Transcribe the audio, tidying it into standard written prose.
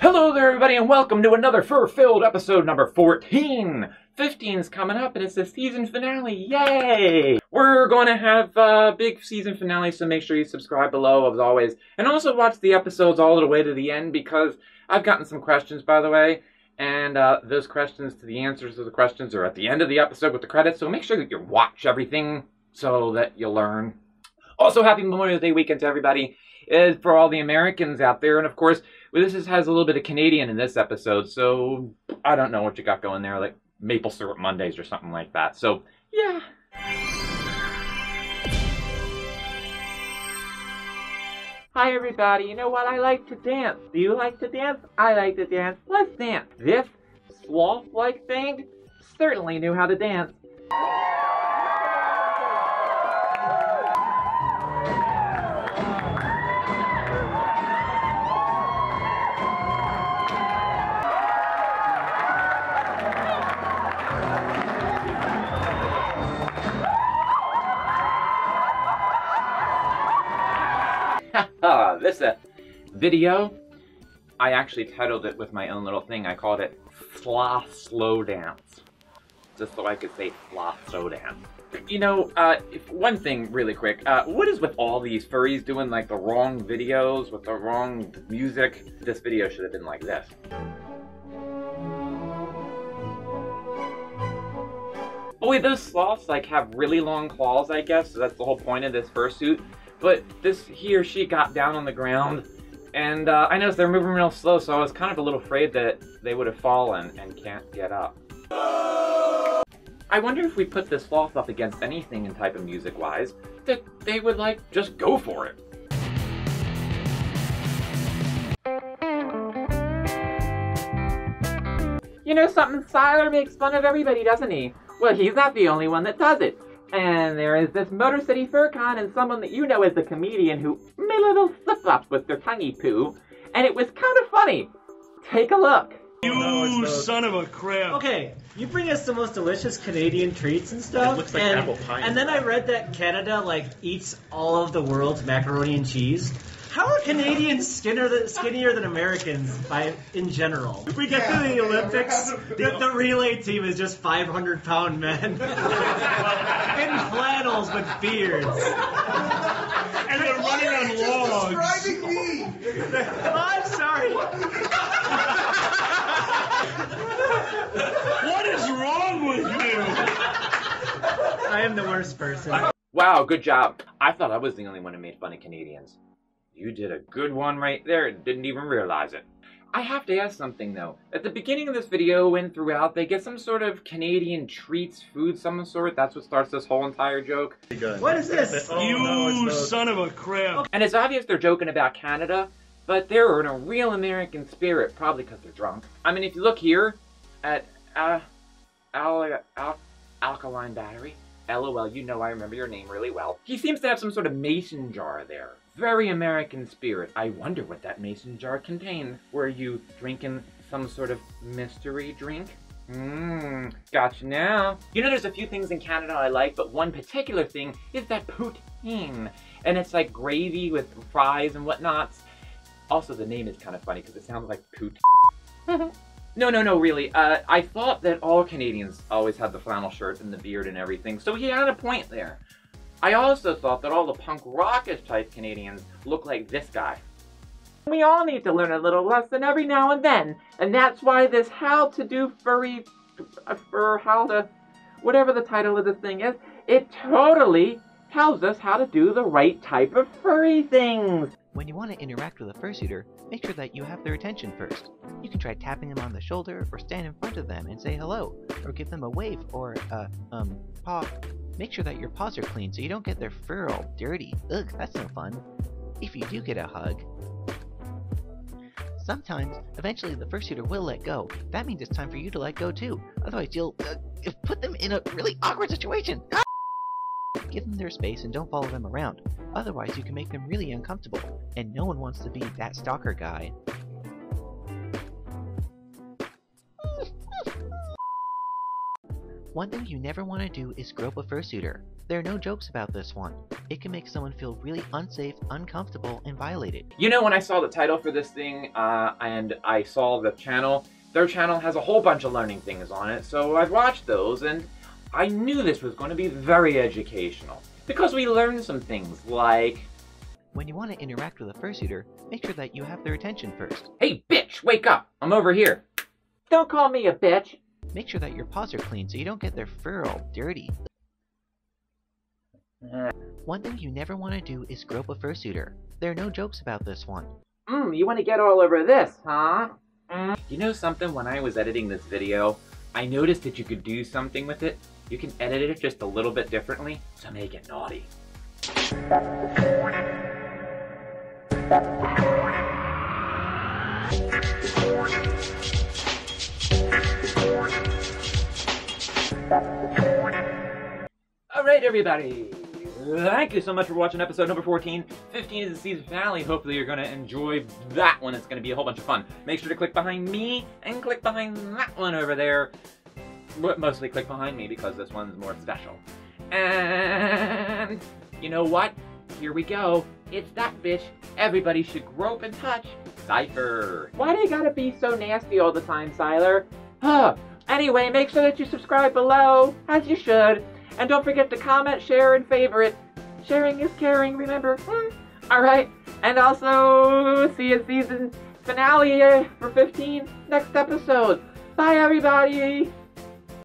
Hello there, everybody, and welcome to another fur-filled episode number 14. 15's coming up, and it's the season finale. Yay! We're going to have a big season finale, so make sure you subscribe below, as always. And also watch the episodes all the way to the end, because I've gotten some questions, by the way. And those questions to the answers to the questions are at the end of the episode with the credits, so make sure that you watch everything so that you learn. Also, happy Memorial Day weekend to everybody. For all the Americans out there, and of course, this has a little bit of Canadian in this episode, so I don't know what you got going there, like maple syrup Mondays or something like that. So, yeah. Hi everybody, you know what? I like to dance. Do you like to dance? I like to dance. Let's dance. This sloth-like thing certainly knew how to dance. This video, I actually titled it with my own little thing. I called it Sloth Slow Dance, just so I could say Sloth Slow Dance. You know, one thing really quick, what is with all these furries doing like the wrong videos with the wrong music? This video should have been like this. Oh wait, those sloths like have really long claws, I guess, so that's the whole point of this fursuit. But this, he or she got down on the ground, and I noticed they're moving real slow, so I was kind of a little afraid that they would have fallen and can't get up. I wonder if we put this sloth up against anything in type of music-wise, that they would, like, just go for it. You know something? Siler makes fun of everybody, doesn't he? Well, he's not the only one that does it. And there is this Motor City FurCon and someone that you know as a comedian who made little slip-ups with their tonguey poo, and it was kind of funny. Take a look. You son of a crap. Okay, you bring us the most delicious Canadian treats and stuff. It looks like apple pie. And then I read that Canada, like, eats all of the world's macaroni and cheese. How are Canadians skinnier than Americans in general? If we get to the Olympics, the relay team is just 500-pound men. In flannels with beards. And they're running on logs. Describing me! Oh, I'm sorry. What is wrong with you? I am the worst person. Wow, good job. I thought I was the only one who made fun of Canadians. You did a good one right there and didn't even realize it. I have to ask something though. At the beginning of this video and throughout, they get some sort of Canadian treats, food, some sort. That's what starts this whole entire joke. What is this? You son of a crap. And it's obvious they're joking about Canada, but they're in a real American spirit, probably because they're drunk. I mean, if you look here at Alkaline Battery, LOL, you know I remember your name really well. He seems to have some sort of mason jar there. Very American spirit. I wonder what that mason jar contained. Were you drinking some sort of mystery drink? Gotcha now. You know, there's a few things in Canada I like, but one particular thing is that poutine. And it's like gravy with fries and whatnots. Also, the name is kind of funny because it sounds like pout. No, really. I thought that all Canadians always had the flannel shirt and the beard and everything, so he had a point there. I also thought that all the punk rockish type Canadians look like this guy. We all need to learn a little lesson every now and then, and that's why this how to do furry, whatever the title of this thing is, it totally tells us how to do the right type of furry things. When you want to interact with a fursuiter, make sure that you have their attention first. You can try tapping them on the shoulder, or stand in front of them and say hello, or give them a wave, or paw. Make sure that your paws are clean so you don't get their fur all dirty. Ugh, that's no fun. If you do get a hug, sometimes, eventually the fursuiter will let go. That means it's time for you to let go too. Otherwise you'll put them in a really awkward situation. Give them their space and don't follow them around. Otherwise you can make them really uncomfortable. And no one wants to be that stalker guy. One thing you never want to do is grope a fursuiter. There are no jokes about this one. It can make someone feel really unsafe, uncomfortable, and violated. You know, when I saw the title for this thing, and I saw the channel, their channel has a whole bunch of learning things on it, so I've watched those, and I knew this was going to be very educational. Because we learned some things like... When you want to interact with a fursuiter, make sure that you have their attention first. Hey, bitch, wake up! I'm over here. Don't call me a bitch. Make sure that your paws are clean so you don't get their fur all dirty. One thing you never want to do is grope a fursuiter. There are no jokes about this one. You want to get all over this, huh? You know something? When I was editing this video, I noticed that you could do something with it. You can edit it just a little bit differently, so make it naughty. Alright, everybody! Thank you so much for watching episode number 14. 15 is the season finale. Hopefully you're going to enjoy that one. It's going to be a whole bunch of fun. Make sure to click behind me and click behind that one over there. But mostly click behind me because this one's more special. And you know what? Here we go. It's that bitch. Everybody should grope and touch Cypher. Why do you gotta be so nasty all the time, Siler? Anyway, make sure that you subscribe below, as you should. And don't forget to comment, share, and favorite. Sharing is caring, remember? Alright, and also see you season finale for 15 next episode. Bye, everybody!